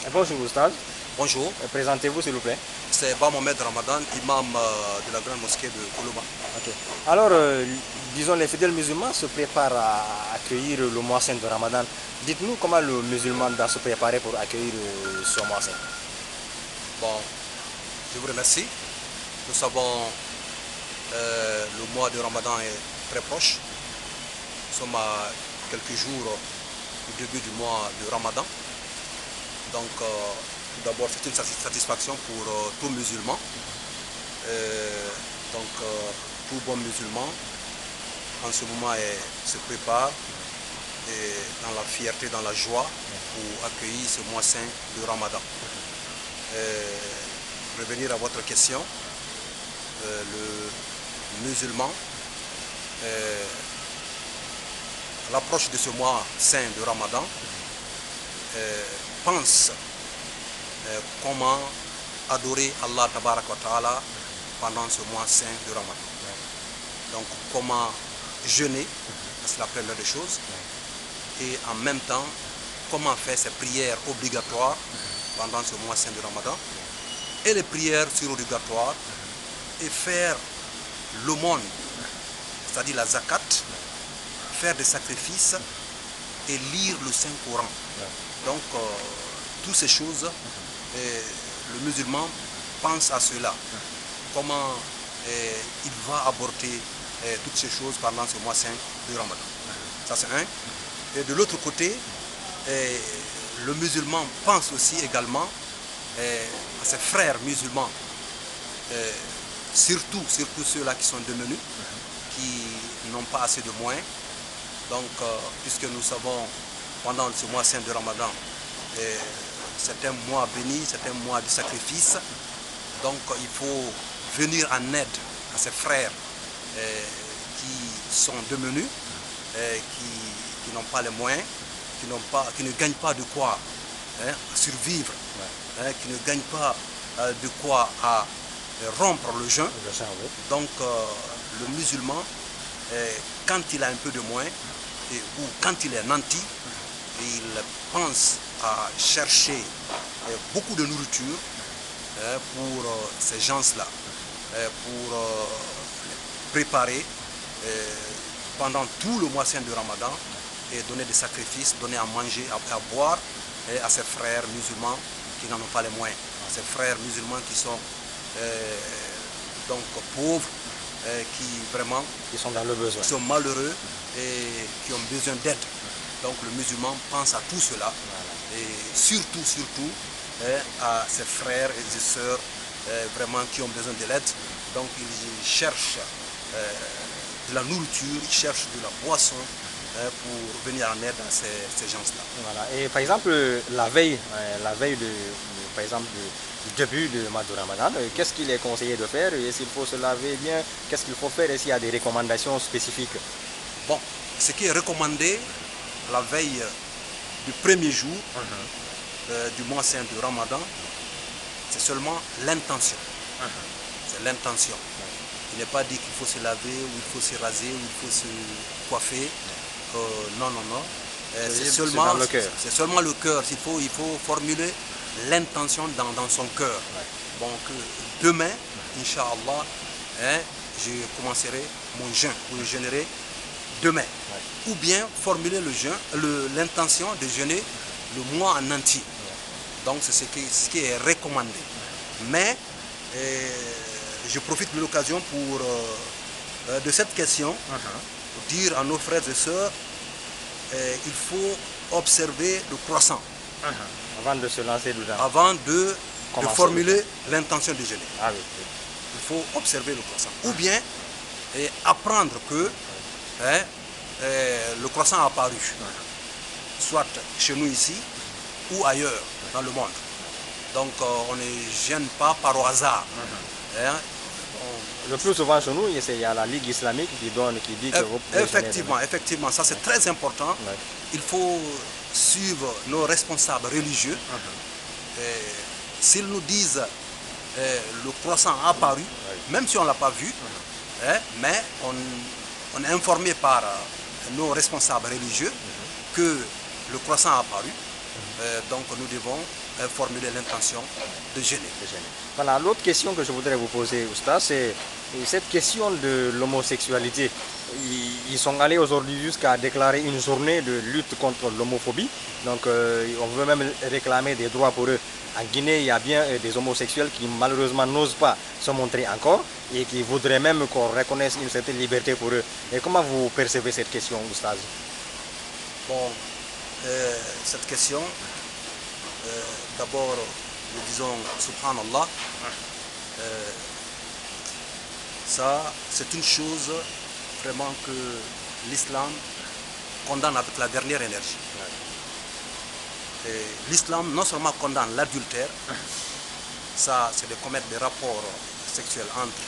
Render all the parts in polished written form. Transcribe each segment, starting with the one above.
Bonjour Oustaz. Bonjour, Présentez-vous s'il vous plaît. c'est Ba Mohamed Ramadan, imam de la grande mosquée de Koulouba. Ok. Alors, disons, les fidèles musulmans se préparent à accueillir le mois saint de Ramadan. Dites-nous comment le musulman doit se préparer pour accueillir ce mois saint. Bon, je vous remercie. Nous savons le mois de Ramadan est très proche. Nous sommes à quelques jours du début du mois de Ramadan. Donc, tout d'abord, c'est une satisfaction pour tout musulman. Tout bon musulman, en ce moment, se prépare dans la fierté, dans la joie pour accueillir ce mois saint de Ramadan. Revenir à votre question, le musulman, à l'approche de ce mois saint de Ramadan, pense comment adorer Allah Tabarak wa Ta'ala pendant ce mois saint de Ramadan. Donc comment jeûner, c'est la première des choses, et en même temps comment faire ces prières obligatoires pendant ce mois saint de Ramadan, et les prières surrogatoires, et faire l'aumône, c'est-à-dire la zakat, faire des sacrifices et lire le Saint-Coran. Donc, toutes ces choses, le musulman pense à cela. Comment il va aborder toutes ces choses pendant ce mois saint de Ramadan. Ça, c'est un. Et de l'autre côté, le musulman pense aussi également à ses frères musulmans, surtout ceux-là qui sont démunis, qui n'ont pas assez de moyens. Donc, puisque nous savons, pendant ce mois saint de Ramadan, c'est un mois béni, c'est un mois de sacrifice. Donc, il faut venir en aide à ses frères qui sont démunis, qui n'ont pas les moyens, qui ne gagnent pas de quoi survivre, qui ne gagnent pas de quoi à rompre le jeûne. Donc, le musulman, quand il a un peu de moyens, ou quand il est nanti, il pense à chercher beaucoup de nourriture pour ces gens-là, pour préparer pendant tout le mois saint de Ramadan et donner des sacrifices, donner à manger, à boire à ses frères musulmans qui n'en ont pas les moyens, à ses frères musulmans qui sont donc pauvres, Ils sont dans le besoin. qui sont malheureux et qui ont besoin d'aide. Donc le musulman pense à tout cela, et surtout à ses frères et ses sœurs vraiment qui ont besoin de l'aide. Donc il cherche de la nourriture, il cherche de la boisson pour venir en aide à ces gens-là. Voilà. Et par exemple, la veille par exemple, du début du mois de Ramadan, qu'est-ce qu'il est conseillé de faire? Est-ce qu'il faut se laver bien? Qu'est-ce qu'il faut faire? Est-ce qu'il y a des recommandations spécifiques? Bon, ce qui est recommandé la veille du premier jour du mois saint de Ramadan, c'est seulement l'intention. C'est l'intention. Il n'est pas dit qu'il faut se laver, ou il faut se raser, ou il faut se coiffer. Non. C'est seulement le cœur. Il faut formuler l'intention dans son cœur. Donc demain, Inch'Allah, je commencerai mon jeûne, ou je jeûnerai demain. Ou bien formuler l'intention de jeûner le mois en entier. Donc c'est ce qui est recommandé. Mais je profite de l'occasion de cette question pour dire à nos frères et sœurs, il faut observer le croissant. Avant de se lancer dedans. Avant de formuler l'intention de jeûner. Ah, oui. Il faut observer le croissant. Ou bien apprendre que le croissant a apparu, soit chez nous ici ou ailleurs dans le monde. Donc on ne gêne pas par au hasard. Le plus souvent chez nous, il y a la Ligue islamique qui dit que vous pouvez Effectivement, ça c'est très important. Il faut suivre nos responsables religieux. S'ils nous disent le croissant a apparu, même si on ne l'a pas vu, mais on est informé par nos responsables religieux que le croissant a apparu. donc nous devons formuler l'intention de gêner. Voilà, l'autre question que je voudrais vous poser, Oustaz, c'est cette question de l'homosexualité. Ils sont allés aujourd'hui jusqu'à déclarer une journée de lutte contre l'homophobie. Donc on veut même réclamer des droits pour eux. En Guinée, il y a bien des homosexuels qui malheureusement n'osent pas se montrer encore et qui voudraient même qu'on reconnaisse une certaine liberté pour eux. Et comment vous percevez cette question, Oustaz? Bon, cette question, d'abord, nous disons Subhanallah, ça c'est une chose vraiment que l'islam condamne avec la dernière énergie. L'islam non seulement condamne l'adultère, ça c'est de commettre des rapports sexuels entre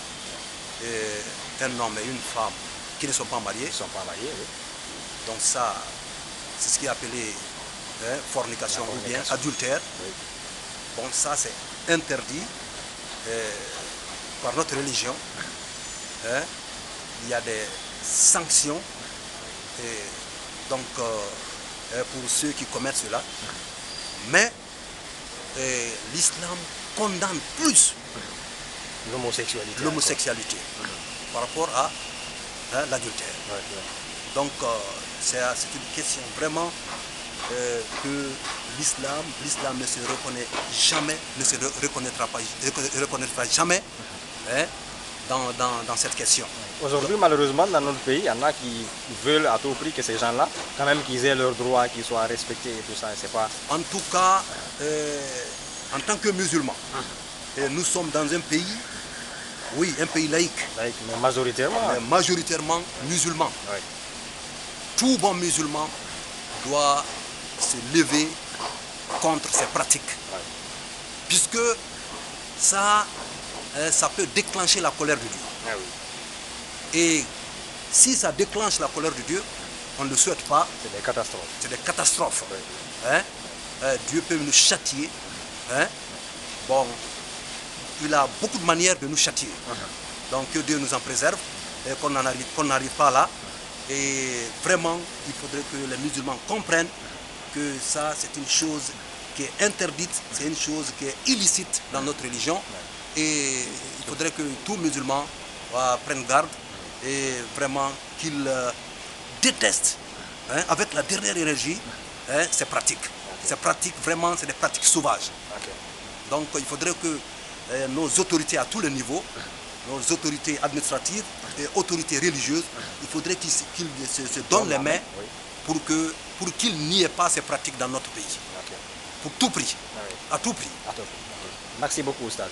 un homme et une femme qui ne sont pas mariés. Oui. Donc ça, c'est ce qui est appelé fornication ou bien adultère. Oui. Bon, ça c'est interdit par notre religion. Il y a des sanctions donc, pour ceux qui commettent cela. Mais l'islam condamne plus l'homosexualité par rapport à l'adultère. Donc c'est une question vraiment que l'islam ne se reconnaît jamais, ne se reconnaîtra jamais dans cette question. Aujourd'hui, malheureusement, dans notre pays, il y en a qui veulent à tout prix que ces gens-là, quand même qu'ils aient leurs droits, qu'ils soient respectés et tout ça. C'est pas... En tout cas, en tant que musulmans, nous sommes dans un pays, oui, un pays laïque. Mais majoritairement. Mais majoritairement musulman. Oui. Tout bon musulman doit se lever contre ces pratiques. Oui. Puisque ça peut déclencher la colère de Dieu. Ah oui. Et si ça déclenche la colère de Dieu, on ne le souhaite pas. C'est des catastrophes. C'est des catastrophes. Oui. Dieu peut nous châtier. Bon, il a beaucoup de manières de nous châtier. Donc que Dieu nous en préserve et qu'on n'arrive pas là. Et vraiment, il faudrait que les musulmans comprennent que ça, c'est une chose qui est interdite, c'est une chose qui est illicite dans notre religion. Et il faudrait que tout musulman prenne garde et vraiment qu'il déteste avec la dernière énergie ces pratiques. Ces pratiques, vraiment, c'est des pratiques sauvages. Donc il faudrait que nos autorités à tous les niveaux, nos autorités administratives et autorités religieuses, il faudrait qu'ils se donnent les mains pour qu'il n'y ait pas ces pratiques dans notre pays. Pour tout prix. À tout prix. Merci beaucoup, Oustaz.